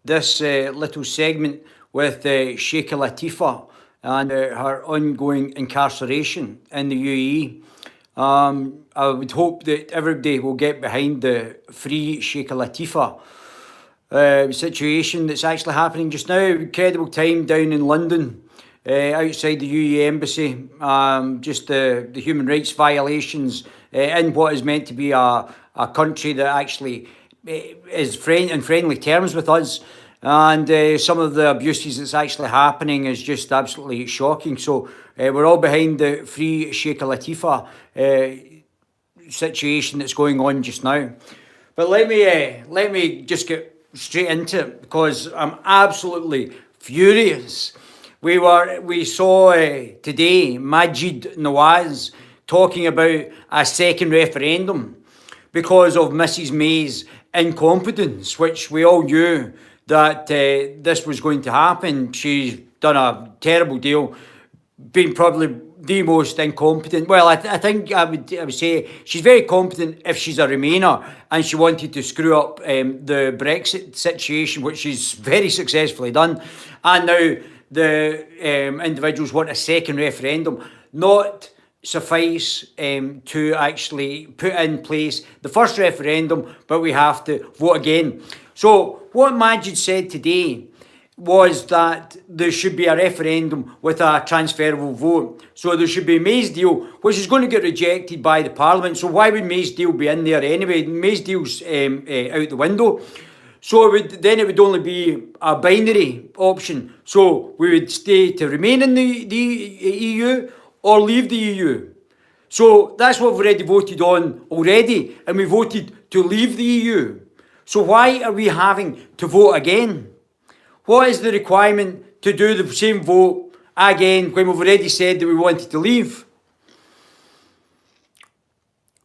this little segment with Sheikha Latifah and her ongoing incarceration in the UAE. I would hope that everybody will get behind the free Sheikha Latifah situation that's actually happening just now. Incredible time down in London, outside the UAE embassy. Just the human rights violations in what is meant to be a country that actually is in friendly terms with us. And some of the abuses that's actually happening is just absolutely shocking. So we're all behind the free Sheikha Latifah situation that's going on just now. But let me just get straight into it, because I'm absolutely furious. We saw today Maajid Nawaz talking about a second referendum because of Mrs May's incompetence, which we all knew that this was going to happen. She's done a terrible deal, been probably the most incompetent. Well, I think I would say she's very competent if she's a Remainer and she wanted to screw up the Brexit situation, which she's very successfully done. And now the individuals want a second referendum, not suffice to actually put in place the first referendum, but we have to vote again. So what Maajid said today was that there should be a referendum with a transferable vote. So there should be May's deal, which is going to get rejected by the Parliament. So why would May's deal be in there anyway? May's deal's out the window. So it would only be a binary option. So we would stay to remain in the EU or leave the EU. So that's what we've already voted on already, and we voted to leave the EU. So why are we having to vote again? What is the requirement to do the same vote again when we've already said that we wanted to leave?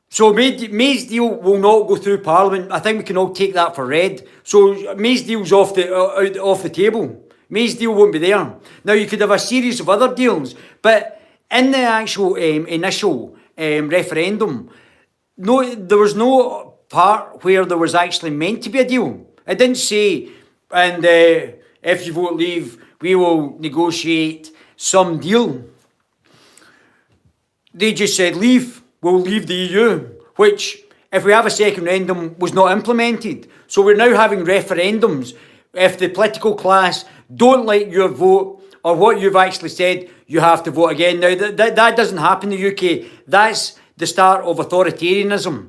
So May's deal will not go through Parliament. I think we can all take that for read. So May's deal's off the table. May's deal won't be there. Now you could have a series of other deals, but in the actual initial referendum, there was no part where there was actually meant to be a deal. It didn't say, and if you vote leave, we will negotiate some deal. They just said leave. We'll leave the EU, which, if we have a second referendum, was not implemented. So we're now having referendums. If the political class don't like your vote or what you've actually said, you have to vote again. Now, that doesn't happen in the UK. That's the start of authoritarianism.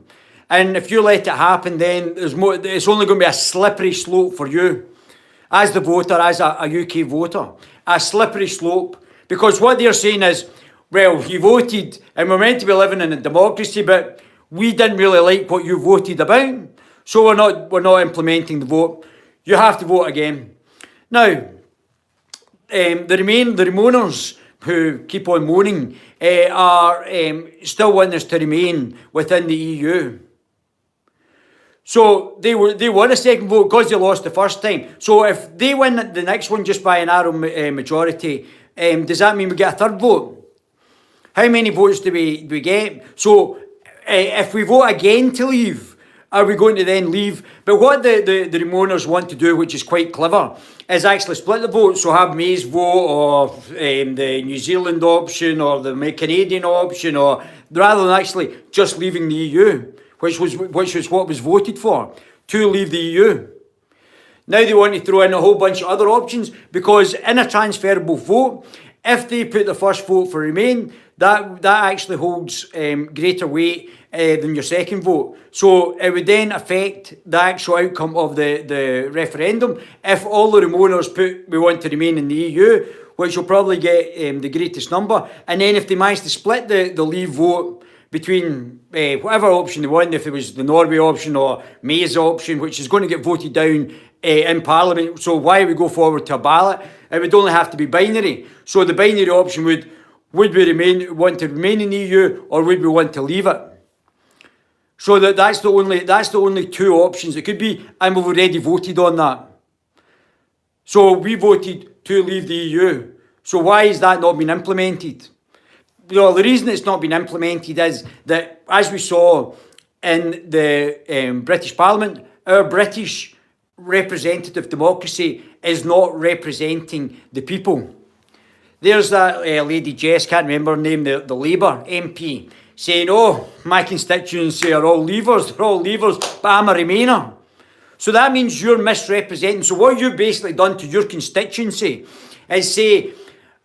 And if you let it happen, then it's only going to be a slippery slope for you as the voter, as a UK voter. A slippery slope. Because what they're saying is, well, you voted and we're meant to be living in a democracy, but we didn't really like what you voted about. So we're not implementing the vote. You have to vote again. Now, the Remainers who keep on moaning are still wanting us to remain within the EU. So they won a second vote because they lost the first time. So if they win the next one just by a narrow majority, does that mean we get a third vote? How many votes do we get? So if we vote again to leave, are we going to then leave? But what the Remainers want to do, which is quite clever, is actually split the vote. So have May's vote or the New Zealand option or the Canadian option, or rather than actually just leaving the EU, which was what was voted for, to leave the EU. Now they want to throw in a whole bunch of other options, because in a transferable vote, if they put the first vote for Remain, that actually holds greater weight than your second vote. So it would then affect the actual outcome of the referendum. If all the Remainers put we want to remain in the EU, which will probably get the greatest number, and then if they manage to split the leave vote between whatever option they want, if it was the Norway option or May's option, which is going to get voted down in Parliament, so why we go forward to a ballot? It would only have to be binary. So the binary option would we want to remain in the EU, or would we want to leave it? So that's the only two options it could be, and we've already voted on that. So we voted to leave the EU. So why has that not been implemented? The reason it's not been implemented is that, as we saw in the British Parliament, our British representative democracy is not representing the people. There's that lady Jess, can't remember her name, the Labour MP, saying, oh, my constituency are all Leavers, they're all Leavers, but I'm a Remainer. So that means you're misrepresenting. So what you've basically done to your constituency is say,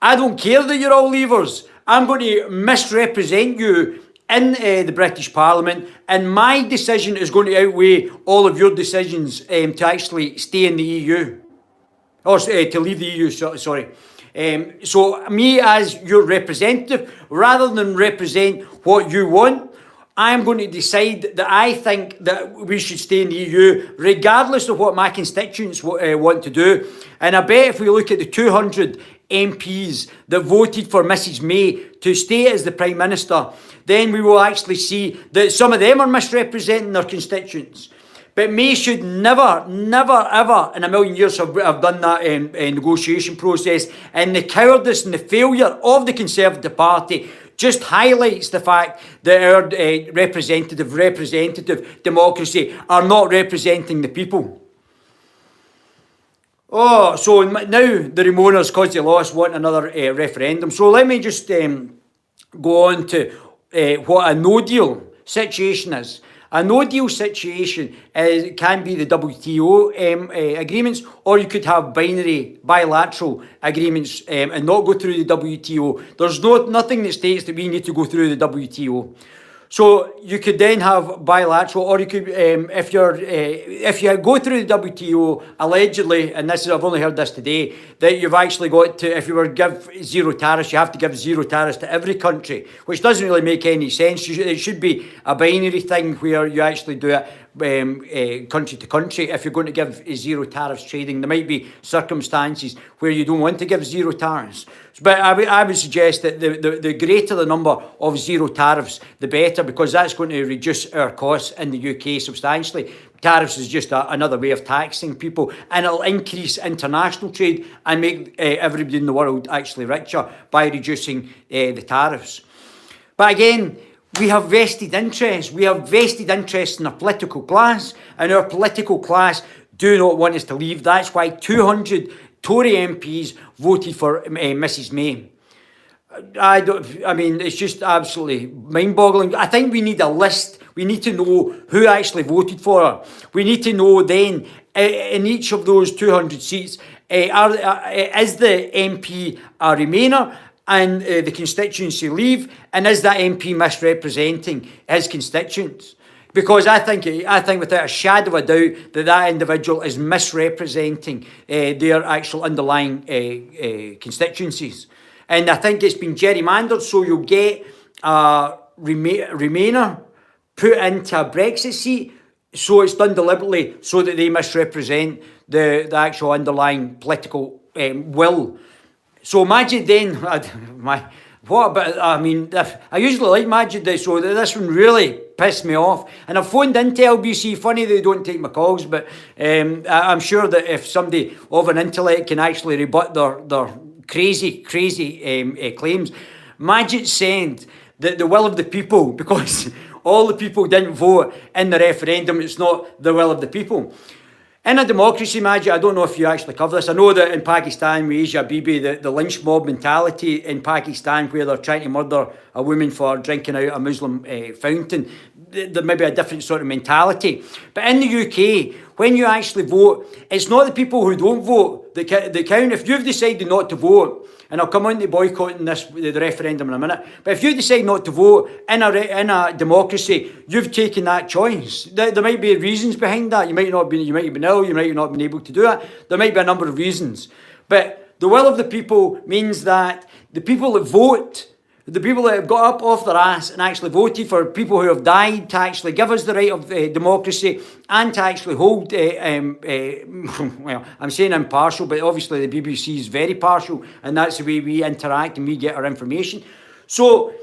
I don't care that you're all Leavers, I'm going to misrepresent you in the British Parliament, and my decision is going to outweigh all of your decisions to actually stay in the EU. Or to leave the EU, sorry. So me as your representative, rather than represent what you want, I'm going to decide that I think that we should stay in the EU, regardless of what my constituents want to do. And I bet if we look at the 200 MPs that voted for Mrs May to stay as the Prime Minister, then we will actually see that some of them are misrepresenting their constituents. But May should never, never, ever in a million years have done that negotiation process. And the cowardice and the failure of the Conservative Party just highlights the fact that our representative democracy are not representing the people. Oh, so now the Remoaners, because they lost, want another referendum. So let me just go on to what a no-deal situation is. A no-deal situation can be the WTO agreements, or you could have binary, bilateral agreements and not go through the WTO. There's nothing that states that we need to go through the WTO. So you could then have bilateral, or you could, if you go through the WTO, allegedly, and this is, I've only heard this today, that you've actually got to, if you were to give zero tariffs, you have to give zero tariffs to every country, which doesn't really make any sense. It should be a binary thing where you actually do it country to country. If you're going to give zero tariffs trading, there might be circumstances where you don't want to give zero tariffs. But I would suggest that the greater the number of zero tariffs, the better, because that's going to reduce our costs in the UK substantially. Tariffs is just another way of taxing people, and it'll increase international trade and make everybody in the world actually richer by reducing the tariffs. But again, we have vested interests. We have vested interests in our political class, and our political class do not want us to leave. That's why 200 Tory MPs voted for Mrs May. I mean, it's just absolutely mind-boggling. I think we need a list. We need to know who actually voted for her. We need to know then, in each of those 200 seats, is the MP a Remainer and the constituency leave, and is that MP misrepresenting his constituents? Because I think without a shadow of a doubt that individual is misrepresenting their actual underlying constituencies. And I think it's been gerrymandered, so you'll get a Remainer put into a Brexit seat, so it's done deliberately so that they misrepresent the actual underlying political will. So Maajid then, I usually like Maajid, so this one really pissed me off. And I've phoned into LBC, funny they don't take my calls, but I'm sure that if somebody of an intellect can actually rebut their crazy claims. Maajid said that the will of the people, because all the people didn't vote in the referendum, it's not the will of the people. In a democracy, Maajid, I don't know if you actually cover this. I know that in Pakistan, with Asia Bibi, the lynch mob mentality in Pakistan, where they're trying to murder a woman for drinking out a Muslim fountain, there may be a different sort of mentality. But in the UK, when you actually vote, it's not the people who don't vote that count. If you've decided not to vote, and I'll come on to boycotting the referendum in a minute, but if you decide not to vote in a democracy, you've taken that choice. There might be reasons behind that. You might have been ill, you might not have been able to do it. There might be a number of reasons. But the will of the people means that the people that vote, the people that have got up off their ass and actually voted for people who have died to actually give us the right of democracy and to actually hold, well, I'm saying impartial, but obviously the BBC is very partial, and that's the way we interact and we get our information. So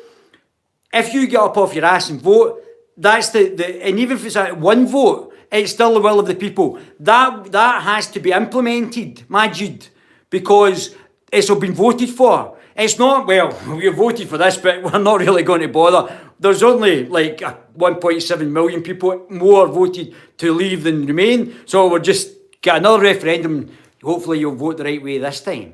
if you get up off your ass and vote, that's and even if it's one vote, it's still the will of the people. That has to be implemented, Maajid, because it's all been voted for. It's not, well, we voted for this, but we're not really going to bother. There's only like 1.7 million people more voted to leave than remain, so we're just get another referendum, hopefully you'll vote the right way this time.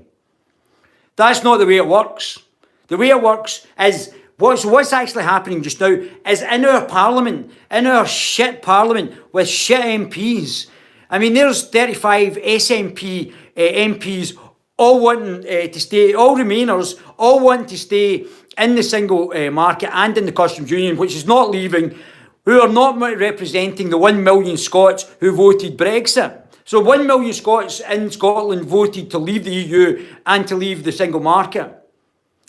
That's not the way it works. The way it works is, what's actually happening just now is in our parliament, in our shit parliament with shit MPs. I mean, there's 35 SNP MPs all wanting to stay, all Remainers, all wanting to stay in the single market and in the customs union, which is not leaving, who are not representing the 1 million Scots who voted Brexit. So 1 million Scots in Scotland voted to leave the EU and to leave the single market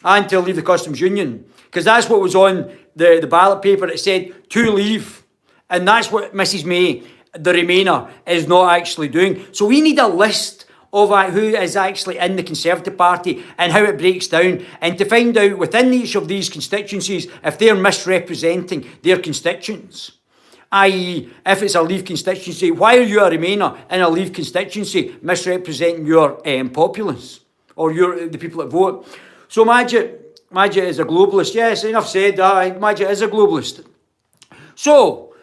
and to leave the customs union. Because that's what was on the ballot paper. It said to leave. And that's what Mrs May, the Remainer, is not actually doing. So we need a list of who is actually in the Conservative Party and how it breaks down, and to find out within each of these constituencies if they're misrepresenting their constituents. I.e., if it's a Leave constituency, why are you a Remainer in a Leave constituency misrepresenting your populace or the people that vote? So Maajid is a globalist. Yes, enough said. Maajid is a globalist. So,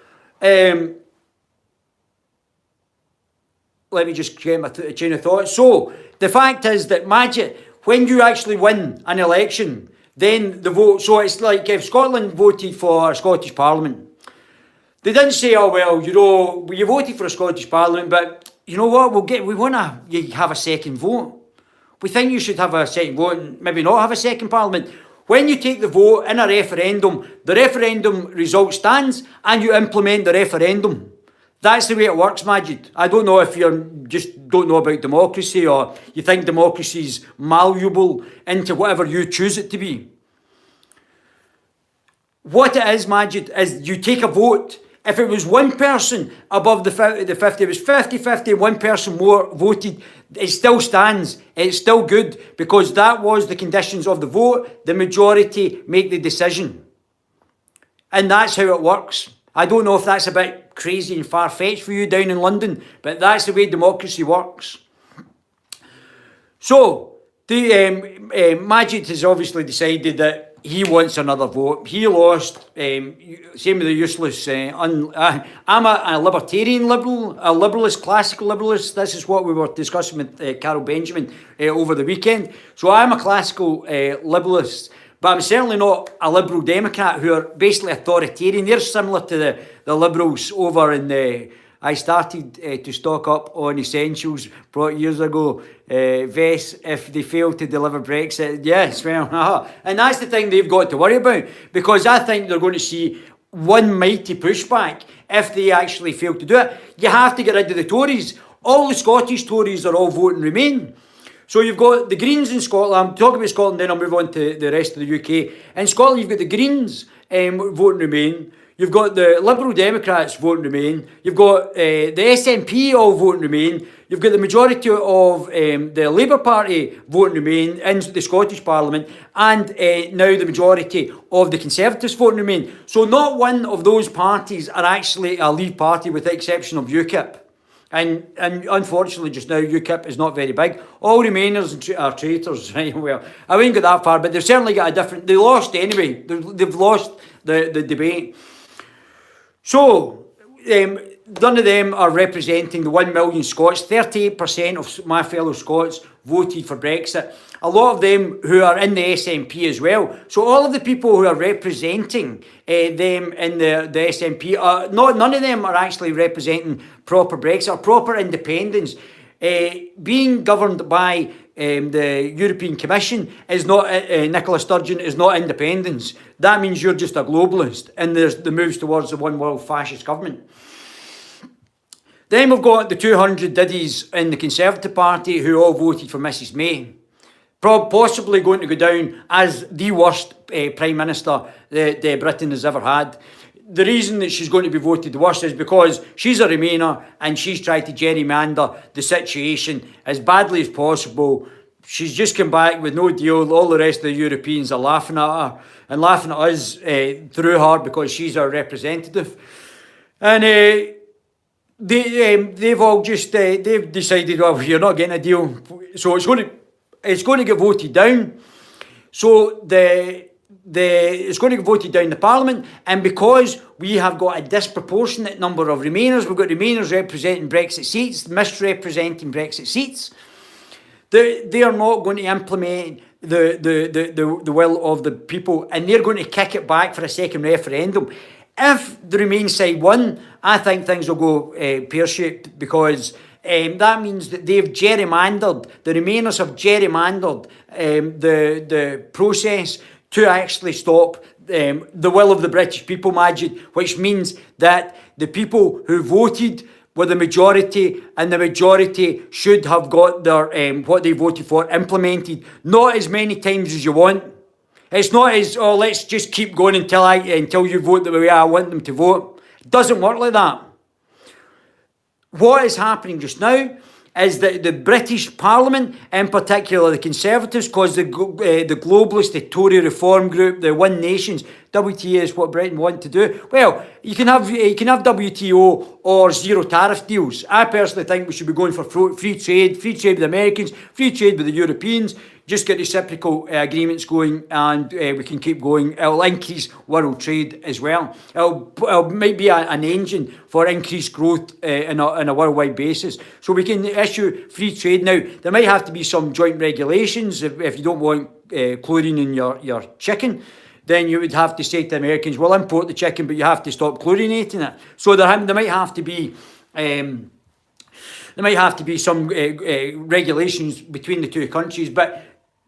let me just get my chain of thought. So, the fact is that Maajid, when you actually win an election, then the vote, so it's like if Scotland voted for a Scottish Parliament, they didn't say, oh, well, you voted for a Scottish Parliament, but you know what, we want to have a second vote. We think you should have a second vote and maybe not have a second Parliament. When you take the vote in a referendum, the referendum result stands and you implement the referendum. That's the way it works, Maajid. I don't know if you just don't know about democracy or you think democracy is malleable into whatever you choose it to be. What it is, Maajid, is you take a vote. If it was one person above the 50, it was 50-50, one person more voted, it still stands. It's still good because that was the conditions of the vote. The majority make the decision. And that's how it works. I don't know if that's a bit crazy and far-fetched for you down in London, but that's the way democracy works. So, Maajid has obviously decided that he wants another vote. He lost. Same with the useless. I'm a libertarian liberal, a liberalist, classical liberalist. This is what we were discussing with Carol Benjamin over the weekend. So I'm a classical liberalist, but I'm certainly not a liberal Democrat who are basically authoritarian. They're similar to the liberals over in the... I started to stock up on essentials brought years ago. Vest, if they fail to deliver Brexit, yes, well, and that's the thing they've got to worry about, because I think they're going to see one mighty pushback if they actually fail to do it. You have to get rid of the Tories. All the Scottish Tories are all voting Remain. So you've got the Greens in Scotland. I'm talking about Scotland, then I'll move on to the rest of the UK. In Scotland, you've got the Greens voting Remain. You've got the Liberal Democrats voting Remain. You've got the SNP all voting Remain. You've got the majority of the Labour Party voting Remain in the Scottish Parliament, and now the majority of the Conservatives voting Remain. So not one of those parties are actually a Leave party, with the exception of UKIP. And unfortunately, just now, UKIP is not very big. All Remainers are traitors, right? Well, I wouldn't go that far, but they've certainly got a different... They lost anyway. They've lost the debate. So, none of them are representing the 1 million Scots. 38% of my fellow Scots voted for Brexit. A lot of them who are in the SNP as well. So all of the people who are representing them in the SNP, none of them are actually representing proper Brexit or proper independence. Being governed by the European Commission is not, Nicola Sturgeon, is not independence. That means you're just a globalist, and there's the moves towards the one world fascist government. Then we've got the 200 diddies in the Conservative Party who all voted for Mrs May. Possibly going to go down as the worst Prime Minister that Britain has ever had. The reason that she's going to be voted the worst is because she's a Remainer and she's tried to gerrymander the situation as badly as possible. She's just come back with no deal. All the rest of the Europeans are laughing at her and laughing at us through her because she's our representative. And they've all just they've decided, well, you're not getting a deal, so it's going to get voted down. So the it's going to get voted down in the Parliament, and because we have got a disproportionate number of Remainers, we've got Remainers representing Brexit seats, misrepresenting Brexit seats, they are not going to implement the will of the people, and they're going to kick it back for a second referendum. If the Remain side won, I think things will go pear-shaped, because that means that they've gerrymandered, the Remainers have gerrymandered the process to actually stop the will of the British people, Maajid, which means that the people who voted were the majority, and the majority should have got their what they voted for implemented, not as many times as you want. It's not as, oh, let's just keep going until you vote the way I want them to vote. It doesn't work like that. What is happening just now is that the British Parliament, in particular the Conservatives, because the globalists, the Tory Reform Group, the One Nations, WTO is what Britain want to do. Well, you can have WTO or zero tariff deals. I personally think we should be going for free trade with the Americans, free trade with the Europeans. Just get reciprocal agreements going, and we can keep going. It'll increase world trade as well. It might be an engine for increased growth on a worldwide basis. So we can issue free trade. Now, there might have to be some joint regulations if you don't want chlorine in your chicken. Then you would have to say to the Americans, we'll import the chicken, but you have to stop chlorinating it. So there might have to be some regulations between the two countries, but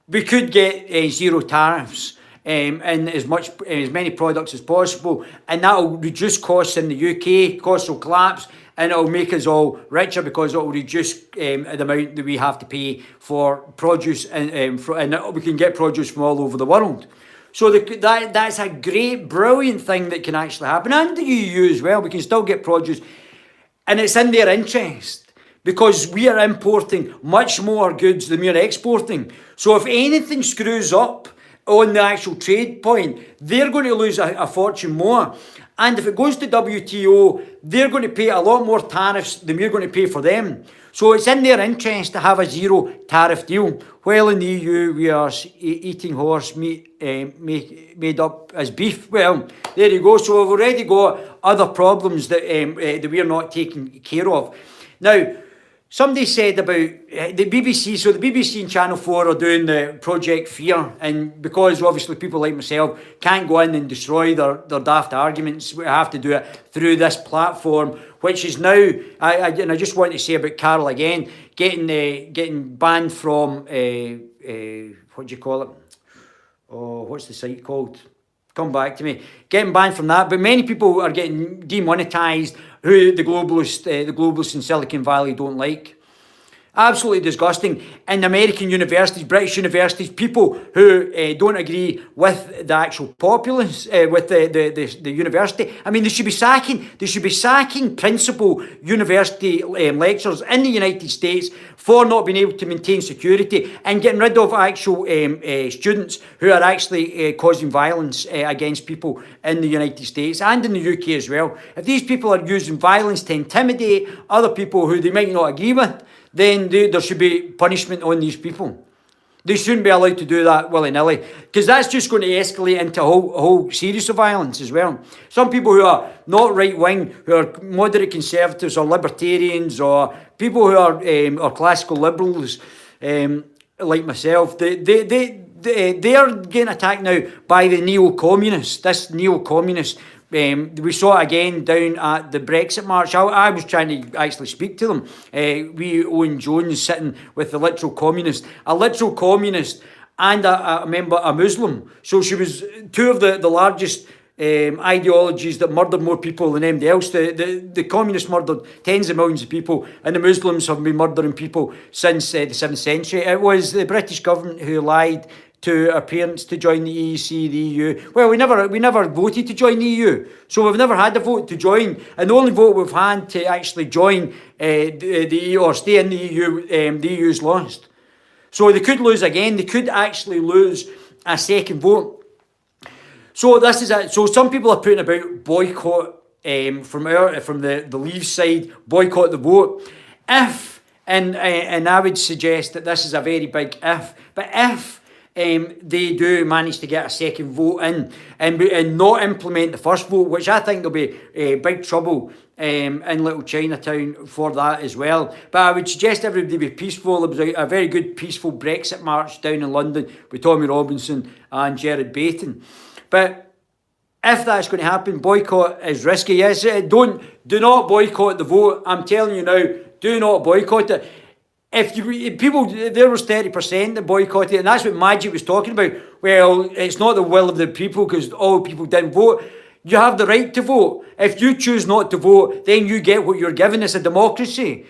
we could get zero tariffs in as many products as possible, and that will reduce costs in the UK. Costs will collapse, and it will make us all richer, because it will reduce the amount that we have to pay for produce, and we can get produce from all over the world. So that's a great, brilliant thing that can actually happen, and the EU as well. We can still get produce, and it's in their interest, because we are importing much more goods than we are exporting. So if anything screws up on the actual trade point, they're going to lose a fortune more. And if it goes to WTO, they're going to pay a lot more tariffs than we're going to pay for them. So it's in their interest to have a zero tariff deal. While in the EU, we are eating horse meat made up as beef. Well, there you go. So we've already got other problems that we are not taking care of. Now, somebody said about the BBC, so the BBC and Channel 4 are doing the Project Fear, and because obviously people like myself can't go in and destroy their daft arguments, we have to do it through this platform, which is now, and I just want to say about Carol again, getting banned from, what do you call it? Oh, what's the site called? Come back to me. Getting banned from that, but many people are getting demonetized who the globalists in Silicon Valley don't like. Absolutely disgusting. In American universities, British universities, people who don't agree with the actual populace, with the university. I mean, they should be sacking principal university lecturers in the United States for not being able to maintain security, and getting rid of actual students who are actually causing violence against people in the United States and in the UK as well. If these people are using violence to intimidate other people who they might not agree with, then there should be punishment on these people. They shouldn't be allowed to do that willy-nilly, because that's just going to escalate into a whole series of violence as well. Some people who are not right-wing, who are moderate conservatives or libertarians, or people who are classical liberals, like myself, they are getting attacked now by the neo-communists. This neo-communist. We saw it again down at the Brexit march. I was trying to actually speak to them. We Owen Jones sitting with the literal communist, and a member, a Muslim. So she was two of the largest ideologies that murdered more people than anybody else. The communists murdered tens of millions of people, and the Muslims have been murdering people since the 7th century. It was the British government who lied to our parents to join the EEC, the EU. Well, we never voted to join the EU, so we've never had a vote to join, and the only vote we've had to actually join the EU or stay in the EU, the EU's lost. So they could lose again. They could actually lose a second vote. So this is it. So some people are putting about boycott from the Leave side, boycott the vote. And I would suggest that this is a very big if, but if they do manage to get a second vote in and not implement the first vote, which I think there'll be big trouble in Little Chinatown for that as well. But I would suggest everybody be peaceful. There was a very good peaceful Brexit march down in London with Tommy Robinson and Gerard Baton. But if that's going to happen, boycott is risky. Yes, do not boycott the vote. I'm telling you now, do not boycott it. If people, there was 30% that boycotted it, and that's what Maajid was talking about. Well, it's not the will of the people because all people didn't vote. You have the right to vote. If you choose not to vote, then you get what you're given. It's a democracy.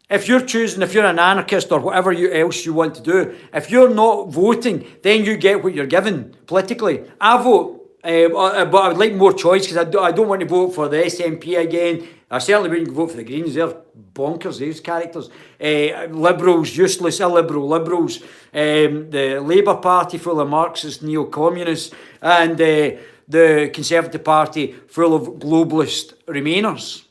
If you're choosing, if you're an anarchist or whatever else you want to do, if you're not voting, then you get what you're given politically. I vote. But I would like more choice because I don't want to vote for the SNP again. I certainly wouldn't vote for the Greens. They're bonkers, these characters. Liberals, useless, illiberal liberals. The Labour Party full of Marxist neo-communists. And the Conservative Party full of globalist Remainers.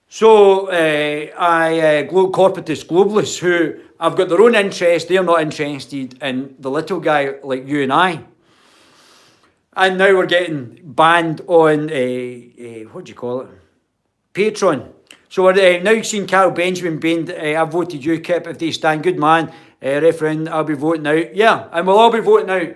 So, corporatist globalists who have got their own interest, they're not interested in the little guy like you and I. And now we're getting banned on, what do you call it? Patreon. So we're now seeing Carol Benjamin banned. I voted UKIP if they stand. Good man. Referendum, I'll be voting out. Yeah, and we'll all be voting out.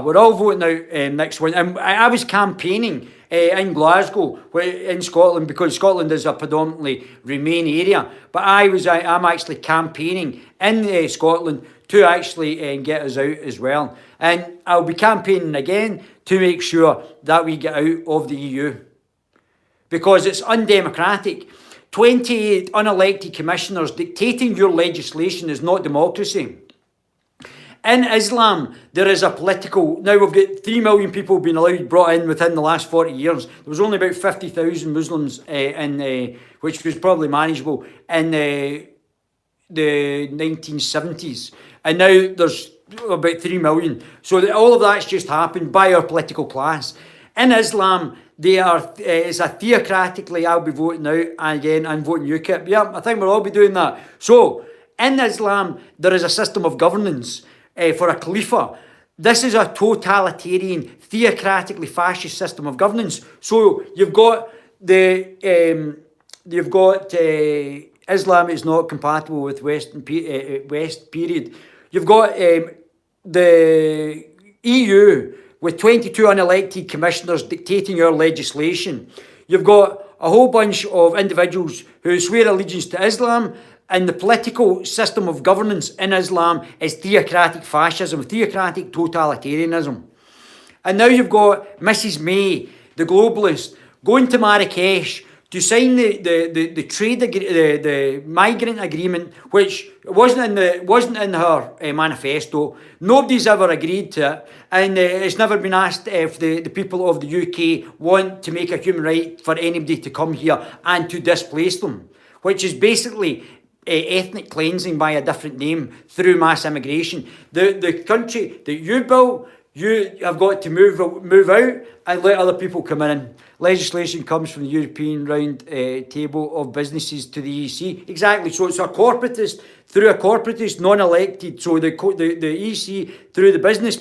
We're all voting out next one. And I was campaigning in Glasgow, in Scotland, because Scotland is a predominantly Remain area. But I'm actually campaigning in Scotland to actually get us out as well. And I'll be campaigning again to make sure that we get out of the EU. Because it's undemocratic. 28 unelected commissioners dictating your legislation is not democracy. In Islam, there is a political... Now, we've got 3 million people being brought in within the last 40 years. There was only about 50,000 Muslims, which was probably manageable, in the 1970s. And now there's about 3 million. So all of that's just happened by our political class. In Islam, it's a theocratically, I'll be voting out, and again, I'm voting UKIP. Yeah, I think we'll all be doing that. So, in Islam, there is a system of governance for a Khalifa. This is a totalitarian, theocratically fascist system of governance. So you've got Islam is not compatible with West period. You've got the EU with 22 unelected commissioners dictating our legislation. You've got a whole bunch of individuals who swear allegiance to Islam. And the political system of governance in Islam is theocratic fascism, theocratic totalitarianism. And now you've got Mrs. May, the globalist, going to Marrakesh to sign the trade the migrant agreement, which wasn't in her manifesto. Nobody's ever agreed to it, and it's never been asked if the people of the UK want to make a human right for anybody to come here and to displace them, which is basically ethnic cleansing by a different name through mass immigration. The country that you built, you have got to move out and let other people come in. Legislation comes from the European Round Table of Businesses to the EC. Exactly. So it's a corporatist through a corporatist, non-elected. So the EC through the business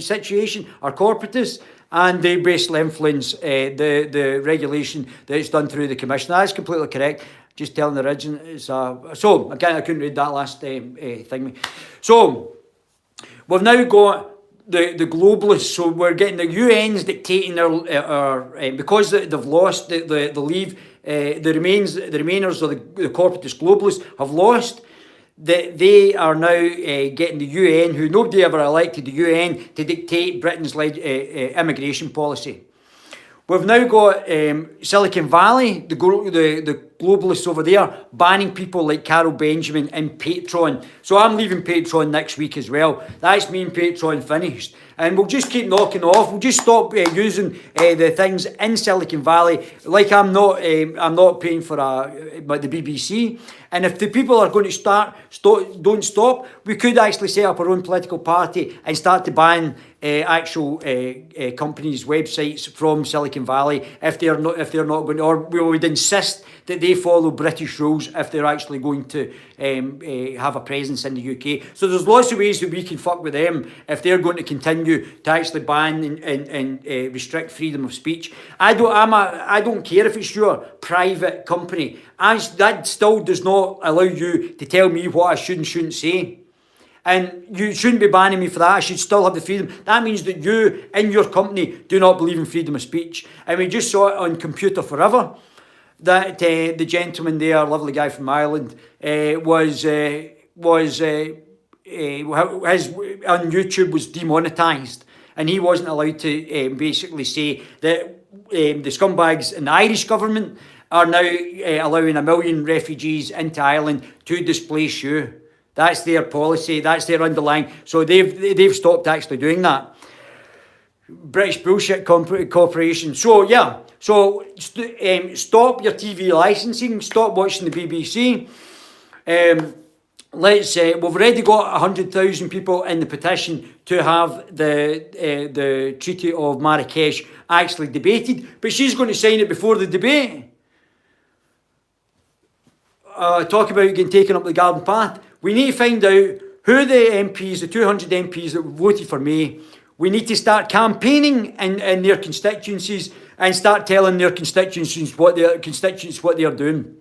situation are corporatists, and they basically influence the regulation that's done through the Commission. That's completely correct. Just telling the origin. So again, I couldn't read that last thing. So we've now got the globalists. So we're getting the UN's dictating our because they've lost the leave. The remainers of the corporatist globalists have lost. They are now getting the UN, who nobody ever elected the UN, to dictate Britain's immigration policy. We've now got Silicon Valley, the globalists over there, banning people like Carol Benjamin and Patreon. So I'm leaving Patreon next week as well. That's me and Patreon finished. And we'll just keep knocking off. We'll just stop using the things in Silicon Valley. Like I'm not paying for the BBC. And if the people are going to don't stop, we could actually set up our own political party and start to ban actual companies' websites from Silicon Valley if they're not going to, or we would insist that they follow British rules if they're actually going to have a presence in the UK. So there's lots of ways that we can fuck with them if they're going to continue to actually ban and restrict freedom of speech. I don't care if it's your private company. That still does not allow you to tell me what I should and shouldn't say. And you shouldn't be banning me for that. I should still have the freedom. That means that you, in your company, do not believe in freedom of speech. And we just saw it on Computer Forever, that the gentleman there, lovely guy from Ireland, his on YouTube was demonetised. And he wasn't allowed to basically say that the scumbags in the Irish government are now allowing 1 million refugees into Ireland to displace you. That's their policy. That's their underlying. So they've stopped actually doing that. British Bullshit Corporation. So yeah. So stop your TV licensing. Stop watching the BBC. We've already got 100,000 people in the petition to have the Treaty of Marrakesh actually debated. But she's going to sign it before the debate. Talk about getting taken up the garden path. We need to find out who the MPs, the 200 MPs that voted for May. We need to start campaigning in their constituencies and start telling their constituencies what they're doing.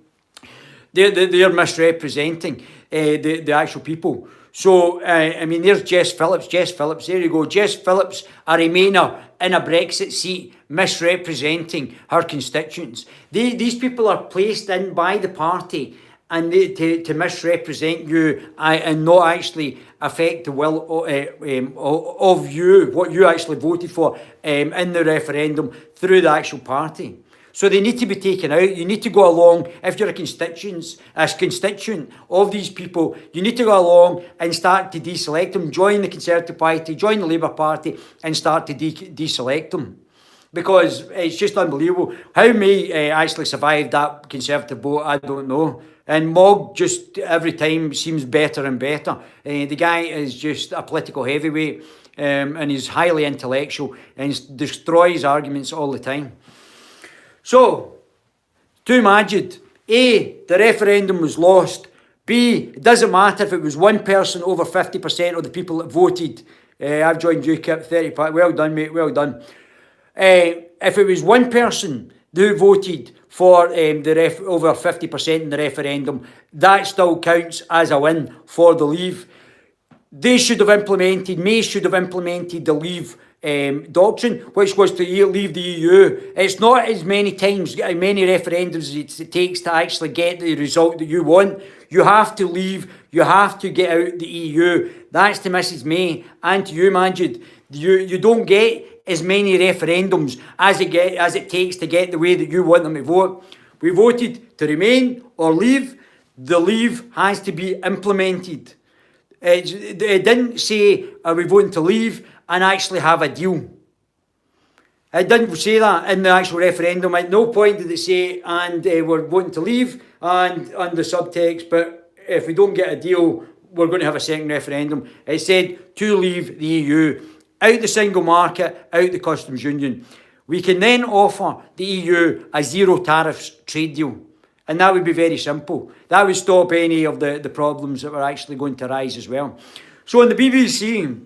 They're misrepresenting the actual people. So, there's Jess Phillips. Jess Phillips, there you go. Jess Phillips, a Remainer in a Brexit seat, misrepresenting her constituents. These people are placed in by the party and to misrepresent you and not actually affect the will of you, what you actually voted for in the referendum through the actual party. So they need to be taken out. You need to go along, if you're a constituent of these people, you need to go along and start to deselect them. Join the Conservative Party, join the Labour Party and start to deselect them. Because it's just unbelievable. How May actually survived that Conservative vote, I don't know. And Mogg just every time seems better and better. The guy is just a political heavyweight and he's highly intellectual and he destroys arguments all the time. So, to Maajid, A, the referendum was lost. B, it doesn't matter if it was one person over 50% of the people that voted. I've joined UKIP, 35. Well done, mate, well done. If it was one person who voted for over 50% in the referendum, that still counts as a win for the Leave. May should have implemented the Leave doctrine, which was to leave the EU. It's not as many referendums as it takes to actually get the result that you want. You have to leave. You have to get out the EU. That's to Mrs May and to you, Maajid. You don't get as many referendums as it takes to get the way that you want them to vote. We voted to remain or leave. The Leave has to be implemented. It didn't say, are we voting to leave and actually have a deal? It didn't say that in the actual referendum. At no point did it say, and we're voting to leave, and on the subtext, but if we don't get a deal, we're going to have a second referendum. It said to leave the EU, out the single market, out the customs union. We can then offer the EU a zero tariffs trade deal. And that would be very simple. That would stop any of the problems that were actually going to arise as well. So on the BBC,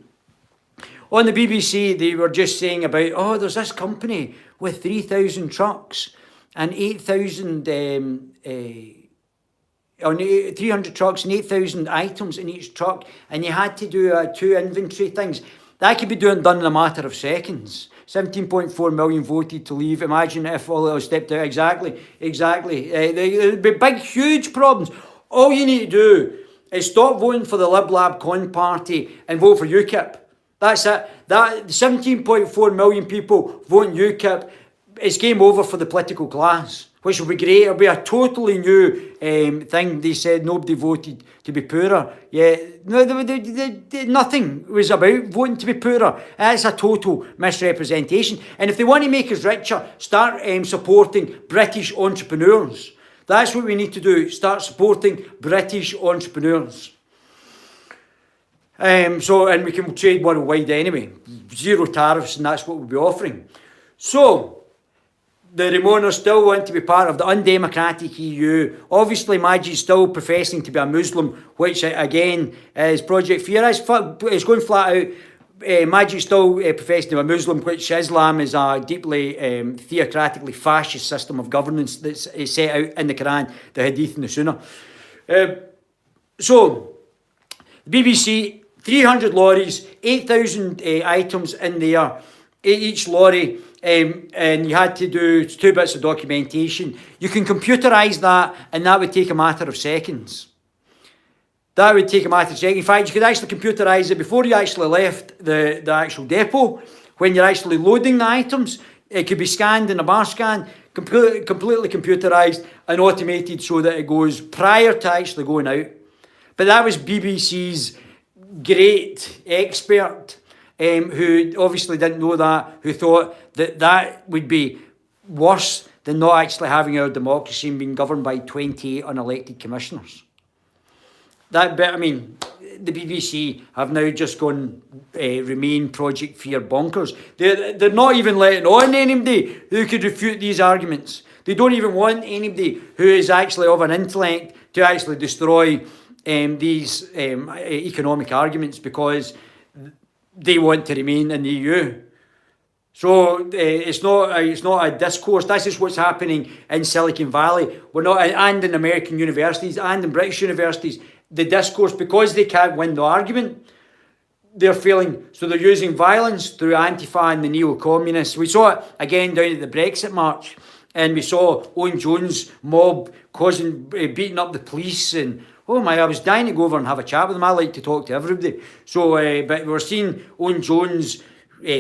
they were just saying about, there's this company with 3,000 trucks and 8,000, 300 trucks and 8,000 items in each truck, and you had to do 2 inventory things. That could be done in a matter of seconds. 17.4 million voted to leave. Imagine if all of us stepped out. Exactly. There would be big, huge problems. All you need to do is stop voting for the Lib Lab Con Party and vote for UKIP. That's it. That 17.4 million people voting UKIP, it's game over for the political class, which will be great. It'll be a totally new thing. They said nobody voted to be poorer. Yeah, no, nothing was about voting to be poorer. It's a total misrepresentation. And if they want to make us richer, start supporting British entrepreneurs. That's what we need to do. Start supporting British entrepreneurs. And we can trade worldwide anyway. Zero tariffs, and that's what we'll be offering. So, The Remoaners still want to be part of the undemocratic EU. Obviously, Maajid is still professing to be a Muslim, which again is Project Fear. It's going flat out. Maajid still professing to be a Muslim, which Islam is a deeply theocratically fascist system of governance that's set out in the Quran, the Hadith and the Sunnah. So, the BBC, 300 lorries, 8,000 items in there, each lorry, and you had to do 2 bits of documentation. You can computerise that, and that would take a matter of seconds. That would take a matter of seconds. In fact, you could actually computerise it before you actually left the actual depot. When you're actually loading the items, it could be scanned in a bar scan, completely computerised and automated so that it goes prior to actually going out. But that was BBC's great expert, who obviously didn't know that, who thought that that would be worse than not actually having our democracy and being governed by 28 unelected commissioners. That bit, I mean, the BBC have now just gone Remain Project Fear bonkers. They're not even letting on anybody who could refute these arguments. They don't even want anybody who is actually of an intellect to actually destroy these economic arguments, because they want to remain in the EU. So it's not a discourse. This is what's happening in Silicon Valley. We're not, and in American universities and in British universities. The discourse, because they can't win the argument, they're failing. So they're using violence through Antifa and the neo-communists. We saw it again down at the Brexit march, and we saw Owen Jones' mob beating up the police, and oh my, I was dying to go over and have a chat with them. I like to talk to everybody. So, but we're seeing Owen Jones,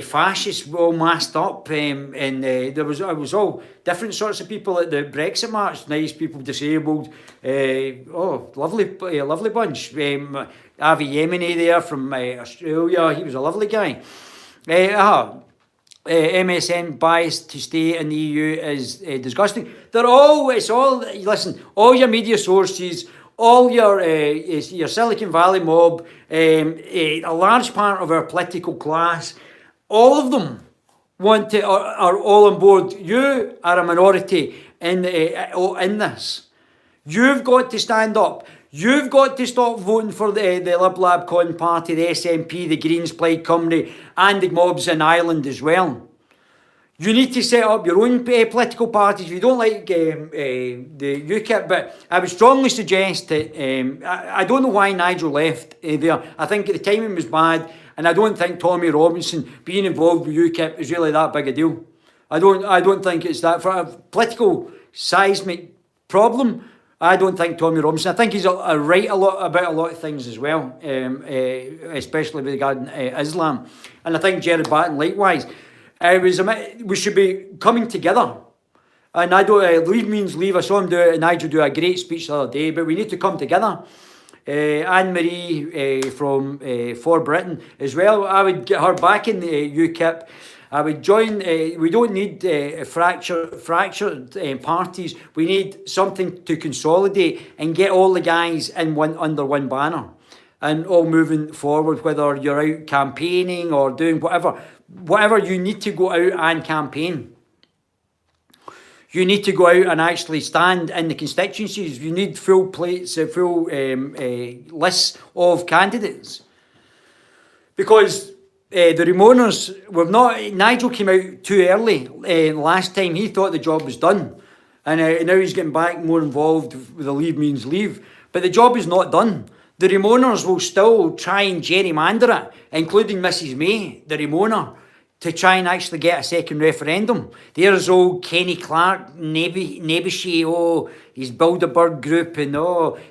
fascists all masked up, and it was all different sorts of people at the Brexit march. Nice people, disabled. Lovely bunch. Avi Yemeni there from Australia. He was a lovely guy. MSN bias to stay in the EU is disgusting. Listen, all your media sources, all your Silicon Valley mob, a large part of our political class, all of them are all on board. You are a minority in this. You've got to stand up. You've got to stop voting for the Lib Lab Con Party, the SNP, the Greens, Plaid Cymru, and the mobs in Ireland as well. You need to set up your own political parties. If you don't like the UKIP, but I would strongly suggest that I don't know why Nigel left there. I think the timing was bad, and I don't think Tommy Robinson being involved with UKIP is really that big a deal. I don't think it's that for a political seismic problem. I don't think Tommy Robinson. I think he's right about a lot of things as well, especially regarding Islam, and I think Gerard Batten likewise. We should be coming together, and I don't leave means leave. I saw him Nigel do a great speech the other day, but we need to come together. Anne-Marie from For Britain as well. I would get her back in the UKIP. I would join. We don't need fractured parties. We need something to consolidate and get all the guys under one banner, and all moving forward. Whether you're out campaigning or doing whatever you need to go out and campaign. You need to go out and actually stand in the constituencies. You need full plates, full lists of candidates, because the Remoaners Nigel came out too early last time. He thought the job was done, and now he's getting back more involved with the Leave Means Leave. But the job is not done. The Remoaners will still try and gerrymander it, including Mrs May, the Remoaner, to try and actually get a second referendum. There's old Kenny Clark, Nebuchadnezzar, his Bilderberg group, and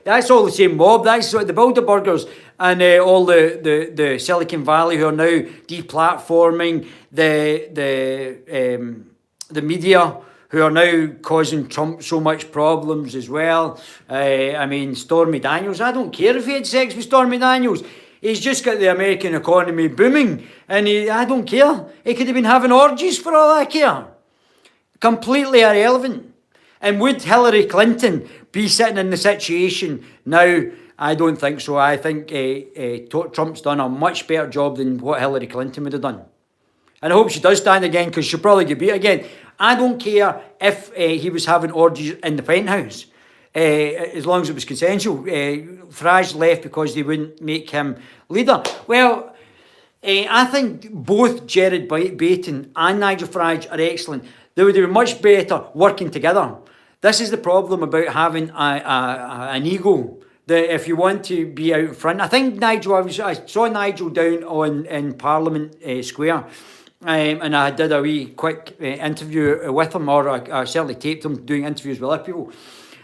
that's all the same mob. That's the Bilderbergers and all the Silicon Valley who are now deplatforming the media, who are now causing Trump so much problems as well. I mean, Stormy Daniels, I don't care if he had sex with Stormy Daniels. He's just got the American economy booming, and I don't care. He could have been having orgies for all I care. Completely irrelevant. And would Hillary Clinton be sitting in the situation now? I don't think so. I think Trump's done a much better job than what Hillary Clinton would have done. And I hope she does stand again, because she'll probably get beat again. I don't care if he was having orgies in the penthouse, as long as it was consensual. Farage left because they wouldn't make him leader. Well, I think both Gerard Baton and Nigel Farage are excellent. They would be much better working together. This is the problem about having an ego. That if you want to be out in front, I think Nigel. I saw Nigel down in Parliament Square, and I did a wee quick interview with him, or I certainly taped him doing interviews with other people,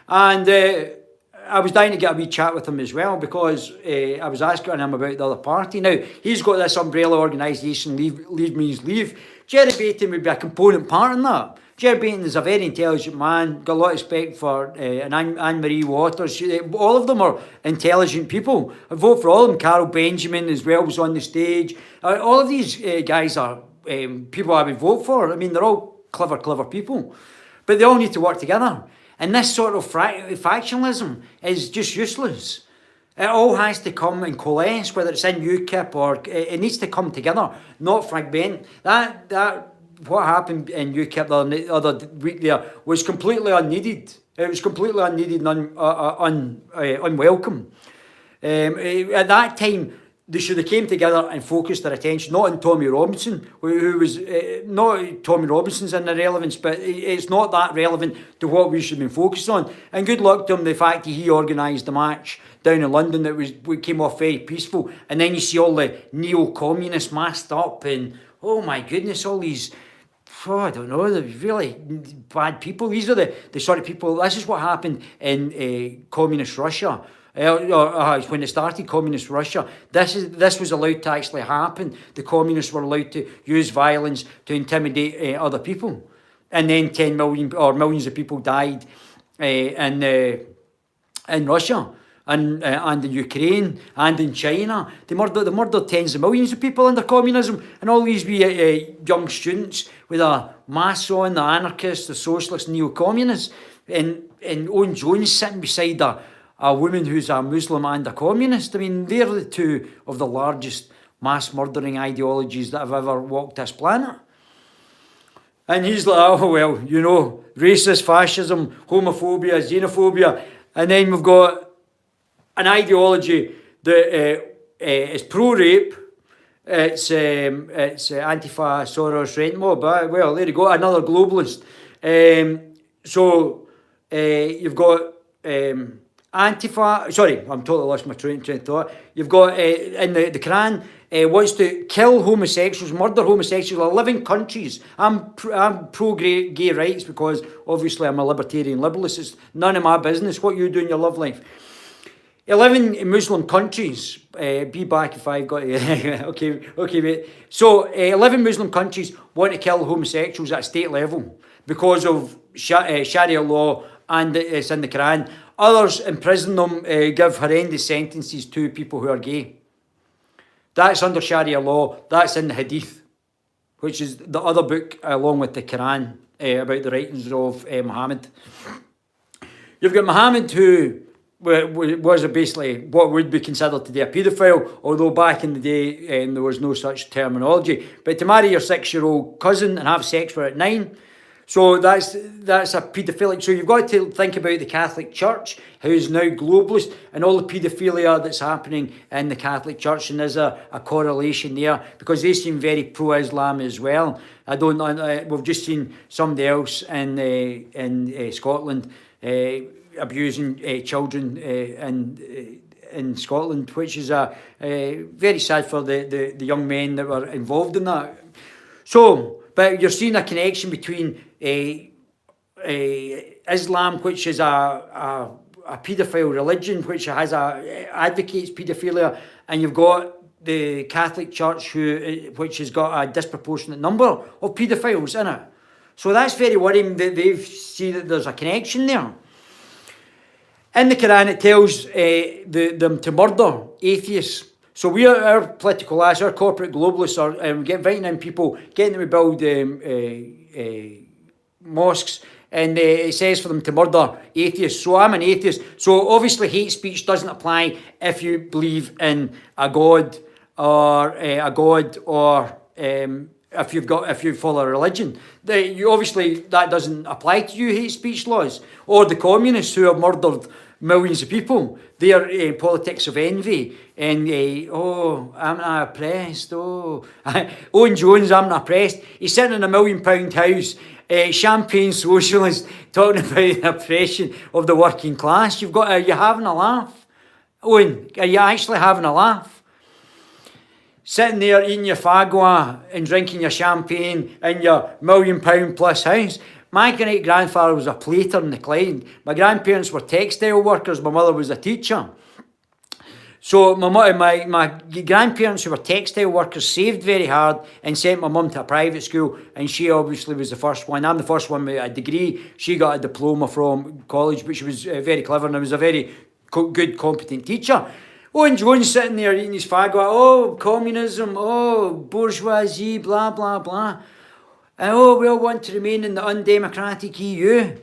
and I was dying to get a wee chat with him as well, because I was asking him about the other party. Now, he's got this umbrella organisation, Leave Means Leave. Gerard Baton would be a component part in that. Gerard Baton is a very intelligent man, got a lot of respect for Anne-Marie Waters. All of them are intelligent people. I vote for all of them. Carol Benjamin as well was on the stage. All of these guys are people I would vote for. I mean, they're all clever people. But they all need to work together. And this sort of factionalism is just useless. It all has to come and coalesce, whether it's in UKIP or it needs to come together, not fragment. That what happened in UKIP the other week there was completely unneeded. It was completely unneeded and unwelcome. At that time, they should have came together and focused their attention not on Tommy Robinson, who was not Tommy Robinson's an irrelevance, but it's not that relevant to what we should have been focused on. And good luck to him, the fact that he organised the match down in London that came off very peaceful, and then you see all the neo-communists masked up, and oh my goodness, all these, I don't know, they're really bad people. These are the sort of people. This is what happened in communist Russia. When it started, communist Russia, this was allowed to actually happen. The communists were allowed to use violence to intimidate other people, and then 10 million or millions of people died in Russia and in Ukraine and in China. They murdered tens of millions of people under communism, and all these wee young students with a mask on, the anarchists, the socialists, neo-communists, and Owen Jones sitting beside a woman who's a Muslim and a communist. I mean, they're the two of the largest mass murdering ideologies that have ever walked this planet. And he's like, oh, well, you know, racist, fascism, homophobia, xenophobia. And then we've got an ideology that is pro-rape. It's Antifa, Soros, rent mob. Well, there you go, another globalist. You've got Antifa, sorry, I'm totally lost my train of thought. You've got, in the Quran, wants to kill homosexuals, murder homosexuals in 11 countries. I'm pro-gay rights because obviously I'm a libertarian liberalist. It's none of my business what you do in your love life. 11 Muslim countries, be back if I've got it. okay, wait. So 11 Muslim countries want to kill homosexuals at state level because of Sharia law, and it's in the Quran. Others imprison them, give horrendous sentences to people who are gay. That's under Sharia law. That's in the Hadith, which is the other book along with the Quran about the writings of Muhammad. You've got Muhammad, who was basically what would be considered today a paedophile, although back in the day there was no such terminology. But to marry your 6-year-old cousin and have sex with her at 9, so that's a paedophilic. So you've got to think about the Catholic Church, who's now globalist, and all the paedophilia that's happening in the Catholic Church, and there's a correlation there because they seem very pro-Islam as well. We've just seen somebody else in Scotland abusing children in Scotland, which is very sad for the young men that were involved in that. So, but you're seeing a connection between Islam, which is a paedophile religion, which advocates paedophilia, and you've got the Catholic Church, which has got a disproportionate number of paedophiles in it. So that's very worrying that they see that there's a connection there. In the Quran, it tells them to murder atheists. So our political class, our corporate globalists are inviting in people, getting them to build mosques, and it says for them to murder atheists. So I'm an atheist. So obviously hate speech doesn't apply if you believe in a God or if you follow a religion. Obviously that doesn't apply to you, hate speech laws, or the communists who have murdered millions of people. Their politics of envy and I'm not oppressed. Owen Jones, I'm not oppressed. He's sitting in a £1 million house, champagne socialist, talking about the oppression of the working class. Are you having a laugh, Owen? Are you actually having a laugh? Sitting there eating your fagua and drinking your champagne in your £1 million plus house. My great-grandfather was a plater in the Clyde. My grandparents were textile workers. My mother was a teacher. So my grandparents, who were textile workers, saved very hard and sent my mum to a private school, and she obviously was the first one. I'm the first one with a degree. She got a diploma from college, but she was very clever and was a very good, competent teacher. Owen Jones sitting there eating his fagua. Communism. Bourgeoisie, blah, blah, blah. And we all want to remain in the undemocratic EU.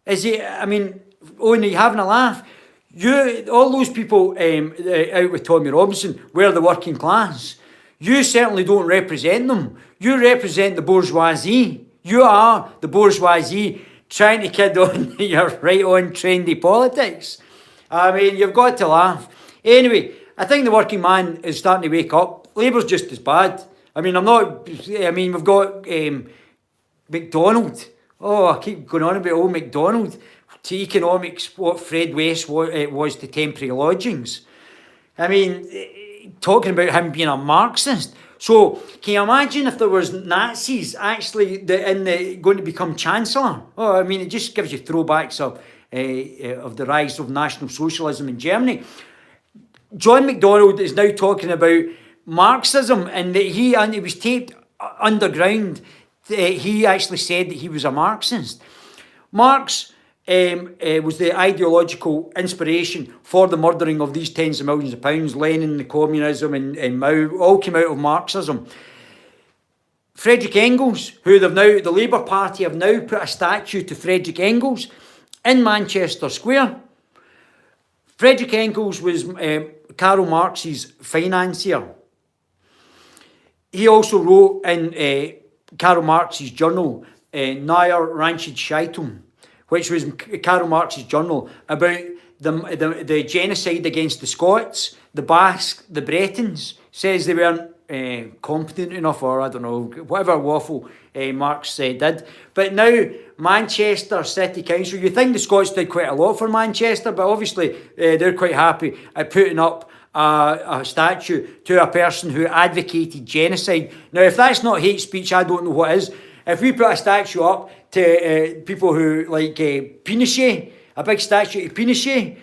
Owen, are you having a laugh? All those people out with Tommy Robinson were the working class. You certainly don't represent them. You represent the bourgeoisie. You are the bourgeoisie trying to kid on your right-on trendy politics. You've got to laugh. Anyway, I think the working man is starting to wake up. Labour's just as bad. We've got McDonald. I keep going on about old McDonald. To economics, what Fred West was to temporary lodgings. Talking about him being a Marxist. So, can you imagine if there was Nazis actually going to become Chancellor? It just gives you throwbacks of the rise of National Socialism in Germany. John McDonnell is now talking about Marxism, and that he was taped underground. He actually said that he was a Marxist. Marx was the ideological inspiration for the murdering of these tens of millions of pounds. Lenin, the communism, and Mao all came out of Marxism. Frederick Engels, the Labour Party have now put a statue to Frederick Engels in Manchester Square. Frederick Engels was Karl Marx's financier. He also wrote in Karl Marx's journal, Neue Ranchidscheitung, which was Karl Marx's journal about the genocide against the Scots, the Basques, the Bretons. Says they weren't competent enough, or I don't know, whatever waffle Marx did. But now Manchester City Council, you think the Scots did quite a lot for Manchester, but obviously they're quite happy at putting up a statue to a person who advocated genocide. Now, if that's not hate speech, I don't know what is. If we put a statue up to people who like Pinochet, a big statue to Pinochet,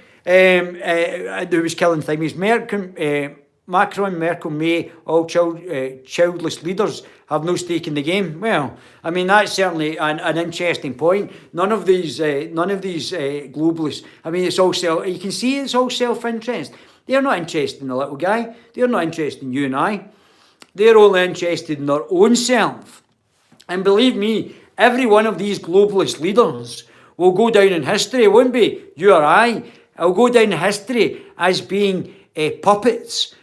who was killing things, Macron, Merkel, May, all childless leaders have no stake in the game. Well, that's certainly an interesting point. None of these globalists. It's all you can see it's all self-interest. They're not interested in the little guy. They're not interested in you and I. They're only interested in their own self. And believe me, every one of these globalist leaders will go down in history. It won't be you or I. It'll go down in history as being puppets,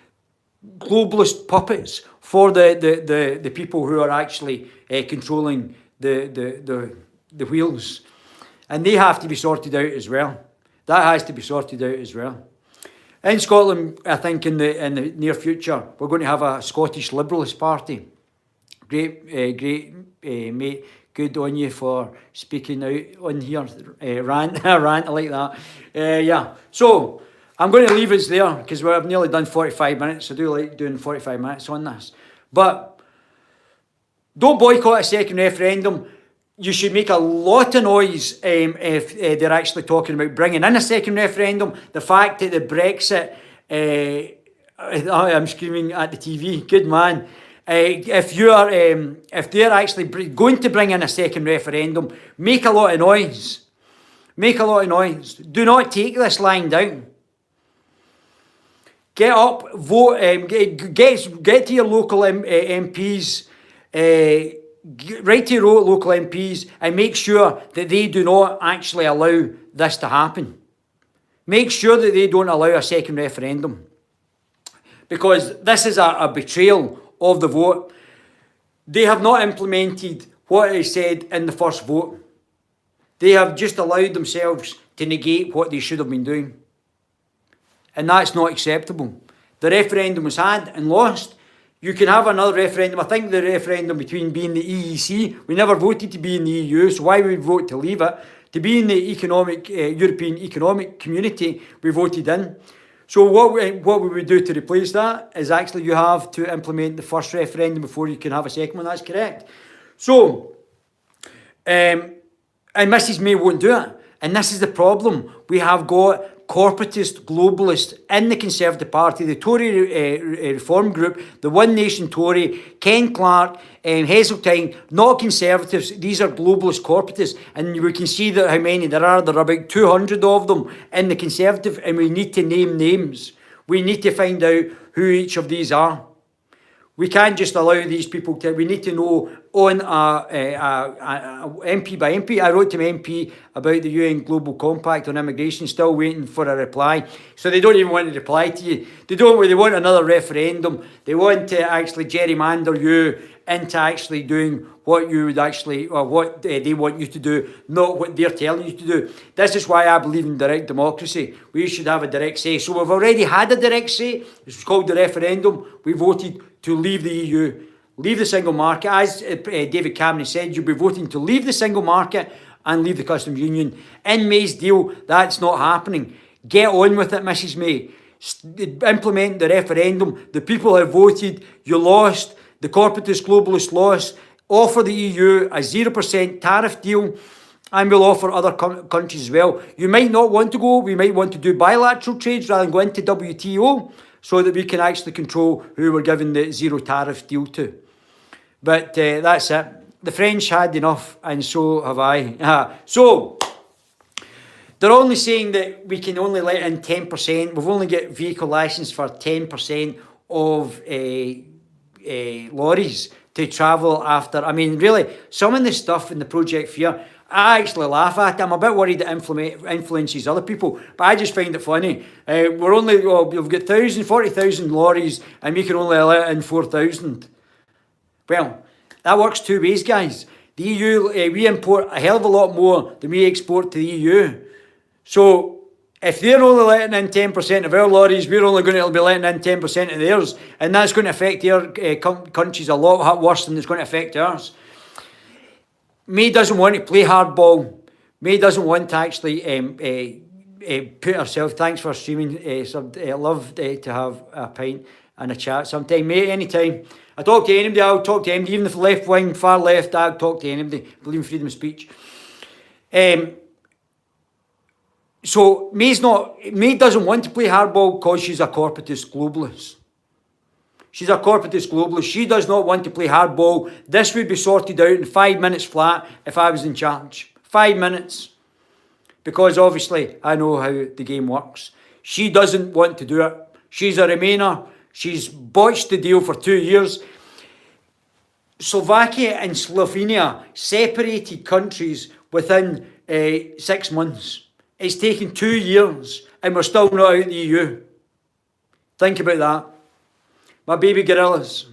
globalist puppets for the people who are actually controlling the wheels. And they have to be sorted out as well. That has to be sorted out as well. In Scotland, I think in the near future, we're going to have a Scottish Liberalist Party. Great, mate. Good on you for speaking out on here. Rant like that. So, I'm going to leave us there because we've nearly done 45 minutes. I do like doing 45 minutes on this. But don't boycott a second referendum. You should make a lot of noise if they're actually talking about bringing in a second referendum. The fact that the Brexit... I'm screaming at the TV. Good man. If they're actually going to bring in a second referendum, make a lot of noise. Make a lot of noise. Do not take this lying down. Get up, vote, get to your local MPs, write to your local MPs and make sure that they do not actually allow this to happen. Make sure that they don't allow a second referendum. Because this is a betrayal of the vote. They have not implemented what is said in the first vote. They have just allowed themselves to negate what they should have been doing. And that's not acceptable. The referendum was had and lost. You can have another referendum. I think the referendum between being the EEC, we never voted to be in the EU, so why would we vote to leave it? To be in the European Economic Community, we voted in. So what would we do to replace that is actually you have to implement the first referendum before you can have a second one. That's correct. So, and Mrs May won't do it. And this is the problem. We have got corporatist globalists in the Conservative Party, the Tory Reform Group, the One Nation Tory, Ken Clark, Heseltine, not Conservatives. These are globalist corporatists. And we can see that how many there are. There are about 200 of them in the Conservative, and we need to name names. We need to find out who each of these are. We can't just allow these people to, we need to know on a MP by MP. I wrote to my MP about the UN Global Compact on immigration, still waiting for a reply. So they don't even want to reply to you. They want another referendum. They want to actually gerrymander you into actually doing what you would actually, or what they want you to do, not what they're telling you to do. This is why I believe in direct democracy. We should have a direct say. So we've already had a direct say. It's called the referendum. We voted to leave the EU, leave the single market. As David Cameron said, you'll be voting to leave the single market and leave the customs union. In May's deal, that's not happening. Get on with it, Mrs May. Implement the referendum. The people have voted. You lost. The corporatist globalists lost. Offer the EU a 0% tariff deal, and we'll offer other countries as well. You might not want to go. We might want to do bilateral trades rather than go into WTO, so that we can actually control who we're giving the zero tariff deal to. But that's it. The French had enough, and so have I. So, they're only saying that we can only let in 10%. We've only got vehicle licence for 10% of lorries to travel after. I mean, really, some of the stuff in the Project Fear, I actually laugh at it. I'm a bit worried it influences other people, but I just find it funny. We've got 40,000 lorries, and we can only let in 4,000. Well, that works two ways, guys. The EU, we import a hell of a lot more than we export to the EU. So, if they're only letting in 10% of our lorries, we're only going to be letting in 10% of theirs, and that's going to affect their countries a lot worse than it's going to affect ours. May doesn't want to play hardball. May doesn't want to actually put herself. Thanks for streaming. I love to have a pint and a chat sometime. May, anytime. I talk to anybody, I'll talk to anybody. Even if left wing, far left, I'll talk to anybody. Believe in freedom of speech. So May doesn't want to play hardball because she's a corporatist globalist. She's a corporatist globalist. She does not want to play hardball. This would be sorted out in 5 minutes flat if I was in charge. 5 minutes. Because obviously I know how the game works. She doesn't want to do it. She's a Remainer. She's botched the deal for 2 years. Slovakia and Slovenia separated countries within 6 months. It's taken 2 years and we're still not out of the EU. Think about that. My baby gorillas.